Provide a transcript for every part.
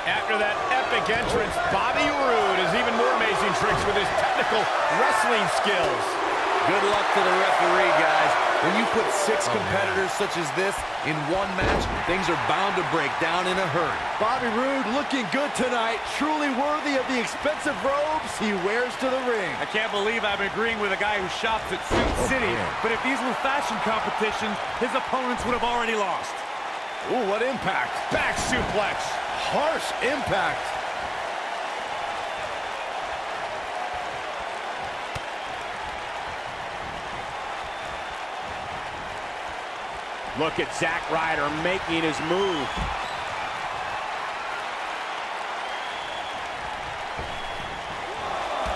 After that epic entrance, Bobby Roode has even more amazing tricks with his technical wrestling skills. Good luck to the referee, guys. When you put six competitors such as this in one match, things are bound to break down in a hurry. Bobby Roode looking good tonight, truly worthy of the expensive robes he wears to the ring. I can't believe I'm agreeing with a guy who shops at Suit City, but if these were fashion competitions, his opponents would have already lost. Ooh, what impact. Back suplex. Harsh impact. Look at Zack Ryder making his move.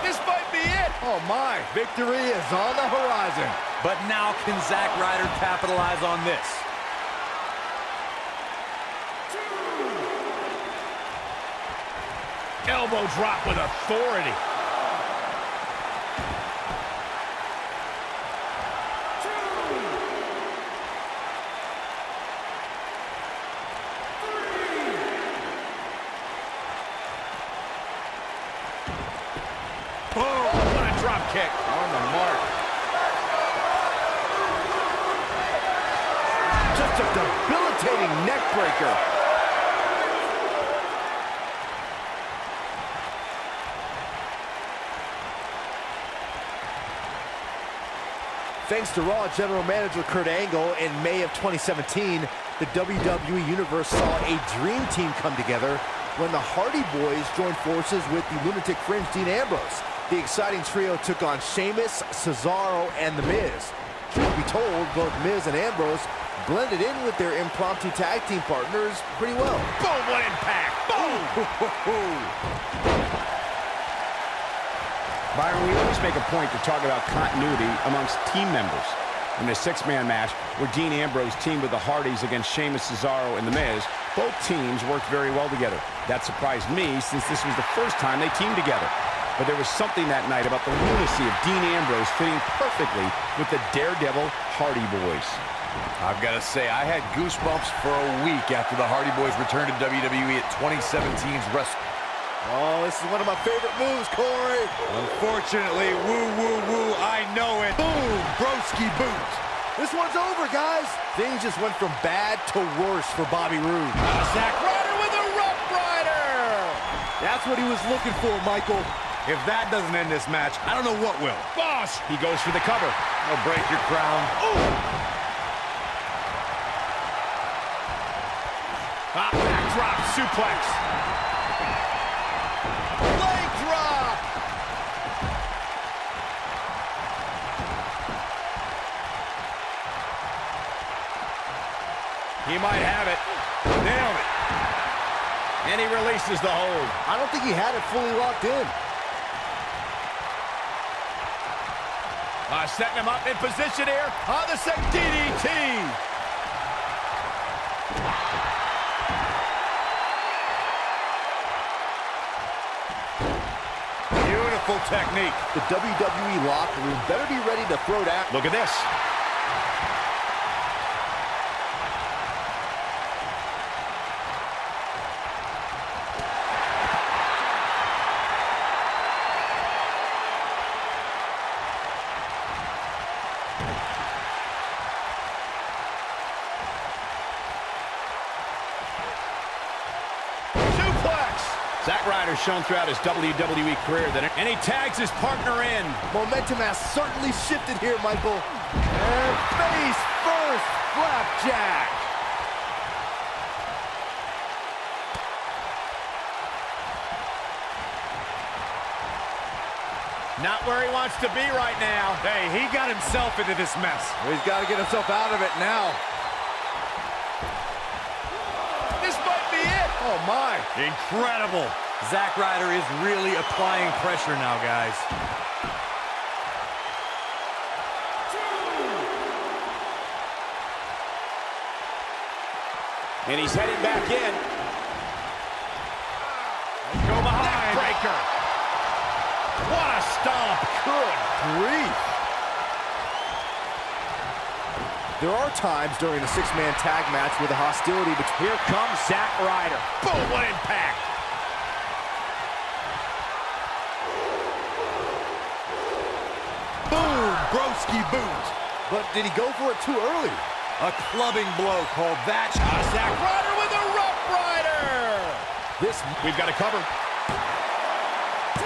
This might be it. Oh my, victory is on the horizon. But now can Zack Ryder capitalize on this? Elbow drop with authority. Boom! What a drop kick. On the mark. Just a debilitating neck breaker. Thanks to Raw General Manager Kurt Angle, in May of 2017, the WWE Universe saw a dream team come together when the Hardy Boys joined forces with the Lunatic Fringe Dean Ambrose. The exciting trio took on Sheamus, Cesaro, and The Miz. Truth be told, both Miz and Ambrose blended in with their impromptu tag team partners pretty well. Boom, what impact. Boom! Byron, we always make a point to talk about continuity amongst team members. In the six-man match, where Dean Ambrose teamed with the Hardys against Sheamus, Cesaro, and The Miz, both teams worked very well together. That surprised me, since this was the first time they teamed together. But there was something that night about the lunacy of Dean Ambrose fitting perfectly with the Daredevil Hardy Boys. I've got to say, I had goosebumps for a week after the Hardy Boys returned to WWE at 2017's Wrestle. Oh, this is one of my favorite moves, Corey. Unfortunately, woo, woo, woo, I know it. Boom, broski boot. This one's over, guys. Things just went from bad to worse for Bobby Roode. Zack Ryder with a Rough Rider! That's what he was looking for, Michael. If that doesn't end this match, I don't know what will. Boss! He goes for the cover. I'll break your crown. Backdrop suplex. Leg drop. He might have it. Nailed it. And he releases the hold. I don't think he had it fully locked in. Setting him up in position here on the second DDT. Beautiful technique. The WWE locker room better be ready to throw down. Look at this. Zack Ryder's shown throughout his WWE career that, and he tags his partner in. Momentum has certainly shifted here, Michael. And face first, flapjack. Not where he wants to be right now. Hey, he got himself into this mess. He's got to get himself out of it now. This might be it. Oh, my. Incredible. Zack Ryder is really applying pressure now, guys. And he's heading back in. Go behind. Breaker. What a stomp. Good grief. There are times during a six-man tag match with a hostility between... Here comes Zack Ryder. Boom, what impact. Boom, broski boot. But did he go for it too early? A clubbing blow called that. Zack Ryder with a Rough Rider. We've got a cover.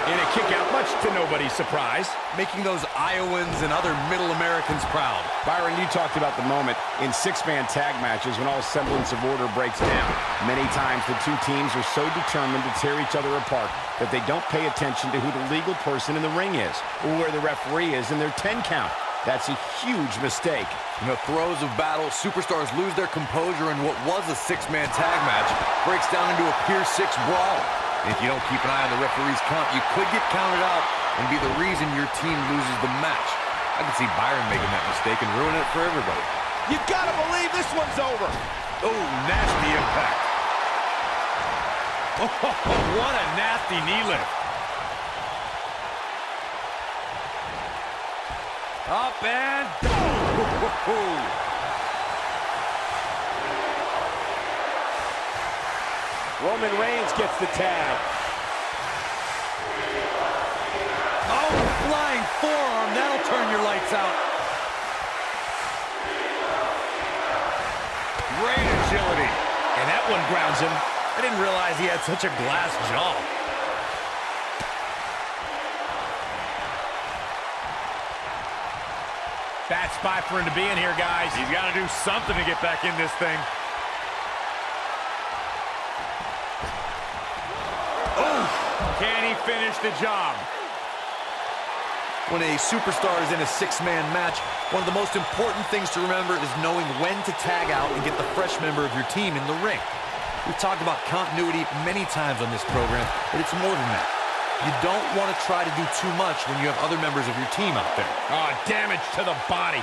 And a kick out, much to nobody's surprise. Making those Iowans and other Middle Americans proud. Byron, you talked about the moment in six-man tag matches when all semblance of order breaks down. Many times the two teams are so determined to tear each other apart that they don't pay attention to who the legal person in the ring is or where the referee is in their 10 count. That's a huge mistake. In the throes of battle, superstars lose their composure, and what was a six-man tag match breaks down into a Pier 6 brawl. And if you don't keep an eye on the referee's count, you could get counted out and be the reason your team loses the match. I can see Byron making that mistake and ruining it for everybody. You gotta believe this one's over. Oh, nasty impact. Oh, what a nasty knee lift. Up and down. Roman Reigns gets the tag. Oh, flying forearm. That'll turn your lights out. Great agility. And that one grounds him. I didn't realize he had such a glass jaw. Bad spot for him to be in here, guys. He's got to do something to get back in this thing. Can he finish the job? When a superstar is in a six-man match, one of the most important things to remember is knowing when to tag out and get the fresh member of your team in the ring. We've talked about continuity many times on this program, but it's more than that. You don't want to try to do too much when you have other members of your team out there. Oh, damage to the body.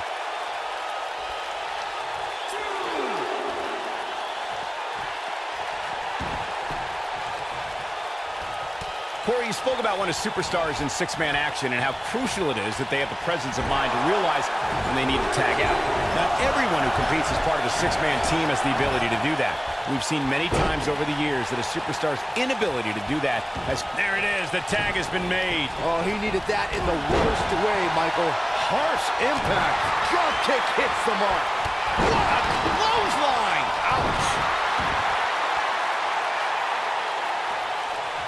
Corey, you spoke about one of superstars in six-man action and how crucial it is that they have the presence of mind to realize when they need to tag out. Not everyone who competes as part of a six-man team has the ability to do that. We've seen many times over the years that a superstar's inability to do that has... There it is. The tag has been made. Oh, he needed that in the worst way, Michael. Harsh impact. Drop kick hits the mark. What a clothesline. Ouch.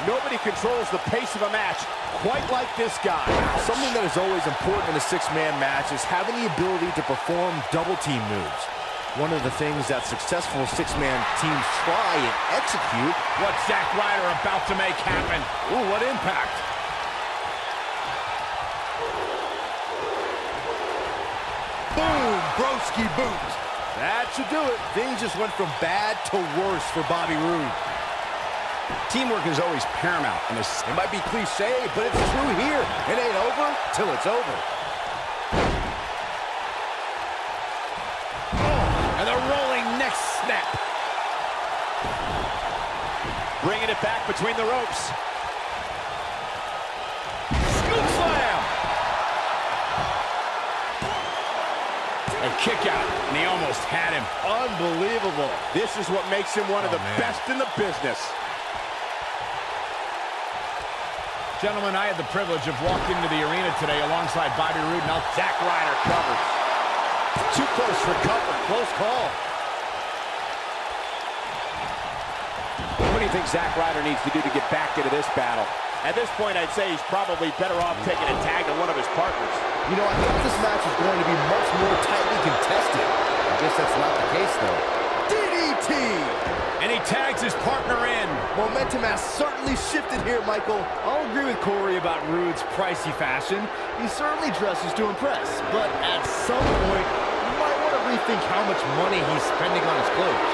Nobody controls the pace of a match quite like this guy. Something that is always important in a six-man match is having the ability to perform double-team moves. One of the things that successful six-man teams try and execute. What's Zack Ryder about to make happen? Ooh, what impact. Boom, broski boot. That should do it. Things just went from bad to worse for Bobby Roode. Teamwork is always paramount in this. It might be cliche, but it's true here. It ain't over till it's over. Oh, and the rolling neck snap. Bringing it back between the ropes. Scoop slam. A kick out, and he almost had him. Unbelievable. This is what makes him one of the best in the business. Gentlemen, I had the privilege of walking into the arena today alongside Bobby Roode. Now Zack Ryder covers. Too close for comfort. Close call. What do you think Zack Ryder needs to do to get back into this battle? At this point, I'd say he's probably better off taking a tag to one of his partners. You know, I thought this match was going to be much more tightly contested. I guess that's not the case, though. DDT! And he tags his partner in. Momentum has certainly shifted here, Michael. I'll agree with Corey about Roode's pricey fashion. He certainly dresses to impress, but at some point, you might want to rethink how much money he's spending on his clothes.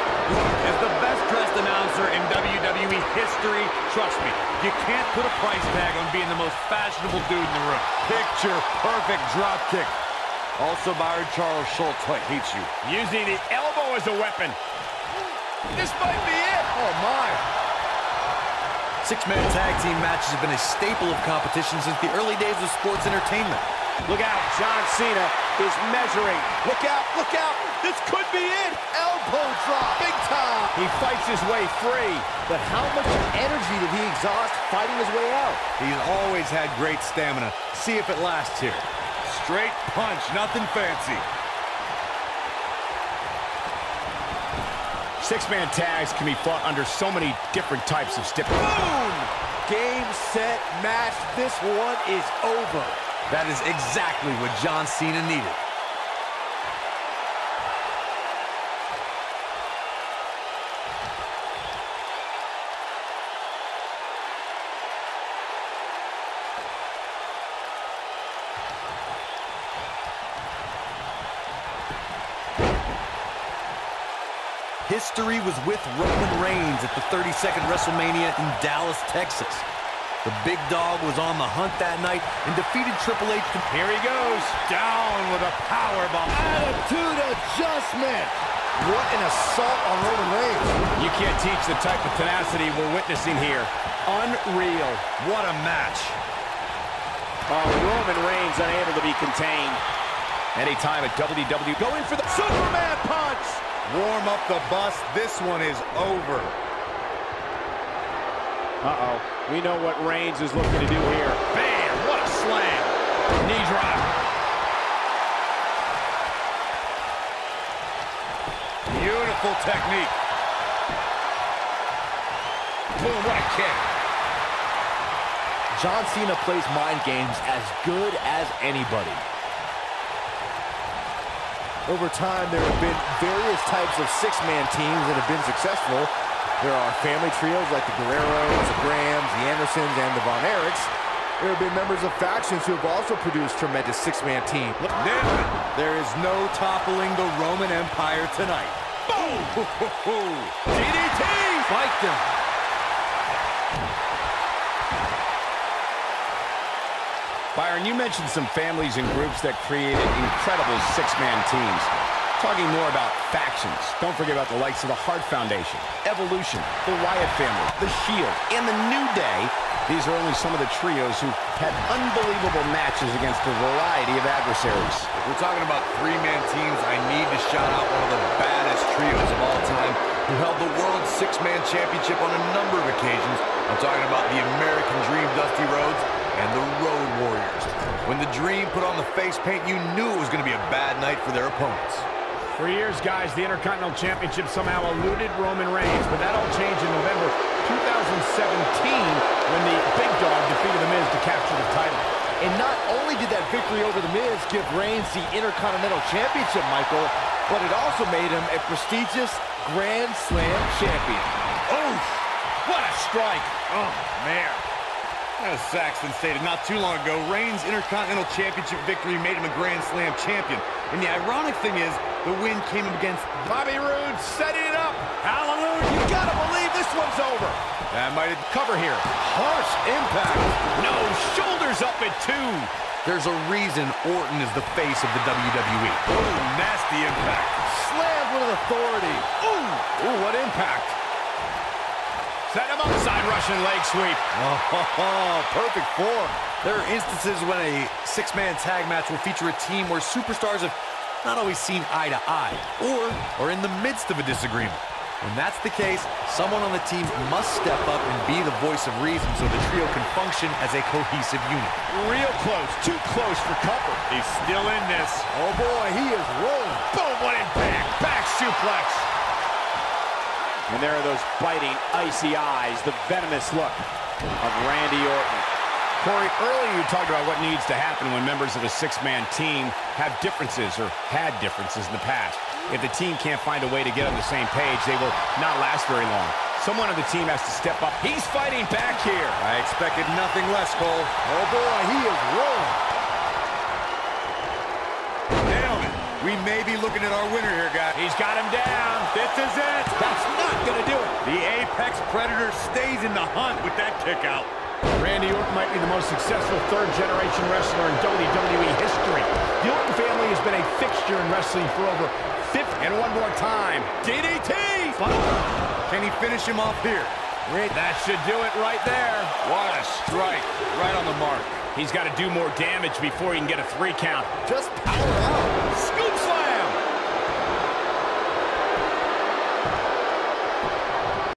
As the best-dressed announcer in WWE history, trust me, you can't put a price tag on being the most fashionable dude in the room. Picture-perfect drop kick. Also, Byron Charles Schultz hates you. Using the elbow as a weapon. This might be it. Oh, my. Six-man tag team matches have been a staple of competition since the early days of sports entertainment. Look out, John Cena is measuring. Look out, look out. This could be it. Elbow drop, big time. He fights his way free. But how much energy did he exhaust fighting his way out? He's always had great stamina. See if it lasts here. Straight punch, nothing fancy. Six-man tags can be fought under so many different types of stipulations. Boom! Game, set, match. This one is over. That is exactly what John Cena needed. History was with Roman Reigns at the 32nd WrestleMania in Dallas, Texas. The big dog was on the hunt that night and defeated Triple H. Here he goes, down with a powerbomb. Attitude adjustment. What an assault on Roman Reigns. You can't teach the type of tenacity we're witnessing here. Unreal. What a match. Roman Reigns unable to be contained. Anytime at WWE, Going for the Superman punch. Warm up the bus. This one is over. Uh-oh. We know what Reigns is looking to do here. Bam! What a slam. Knee drop. Beautiful technique. Boom, what a kick. John Cena plays mind games as good as anybody. Over time, there have been various types of six-man teams that have been successful. There are family trios like the Guerreros, the Grahams, the Andersons, and the Von Erichs. There have been members of factions who have also produced tremendous six-man teams. There is no toppling the Roman Empire tonight. Boom! DDT! Spiked him. Byron, you mentioned some families and groups that created incredible six-man teams. Talking more about factions, don't forget about the likes of the Hart Foundation, Evolution, the Wyatt family, the Shield, and the New Day. These are only some of the trios who had unbelievable matches against a variety of adversaries. We're talking about three-man teams. I need to shout out one of the baddest trios of all time who held the World Six-Man Championship on a number of occasions. I'm talking about the American Dream, Dusty Rhodes, and the Road Warriors. When the Dream put on the face paint, you knew it was going to be a bad night for their opponents. For years, guys, the Intercontinental Championship somehow eluded Roman Reigns, but that all changed in November 2017 when the Big Dog defeated The Miz to capture the title. And not only did that victory over The Miz give Reigns the Intercontinental Championship, Michael, but it also made him a prestigious Grand Slam champion. Oh, what a strike. Oh, man. As Saxton stated not too long ago, Reigns' Intercontinental Championship victory made him a Grand Slam champion. And the ironic thing is, the win came against Bobby Roode setting it up. Hallelujah. You gotta believe this one's over. That might cover here. Harsh impact. No, shoulders up at 2. There's a reason Orton is the face of the WWE. Oh, nasty impact. Slammed with authority. Ooh, what impact. Set him up, side Russian leg sweep. Oh, perfect form. There are instances when a six-man tag match will feature a team where superstars have not always seen eye to eye, or are in the midst of a disagreement. When that's the case, someone on the team must step up and be the voice of reason so the trio can function as a cohesive unit. Real close, too close for comfort. He's still in this. Oh boy, he is rolling. Boom, what impact. Back suplex. And there are those biting, icy eyes, the venomous look of Randy Orton. Corey, earlier you talked about what needs to happen when members of a six-man team have differences or had differences in the past. If the team can't find a way to get on the same page, they will not last very long. Someone on the team has to step up. He's fighting back here. I expected nothing less, Cole. Oh boy, he is rolling. Nailed it. We may be looking at our winner here, guys. He's got him down. This is it. That's not gonna do it. The Apex Predator stays in the hunt with that kick out. Randy Orton might be the most successful third-generation wrestler in WWE history. The Orton family has been a fixture in wrestling for over 50. And one more time. DDT! Can he finish him off here? That should do it right there. What a strike. Right on the mark. He's got to do more damage before he can get a 3 count. Just power out.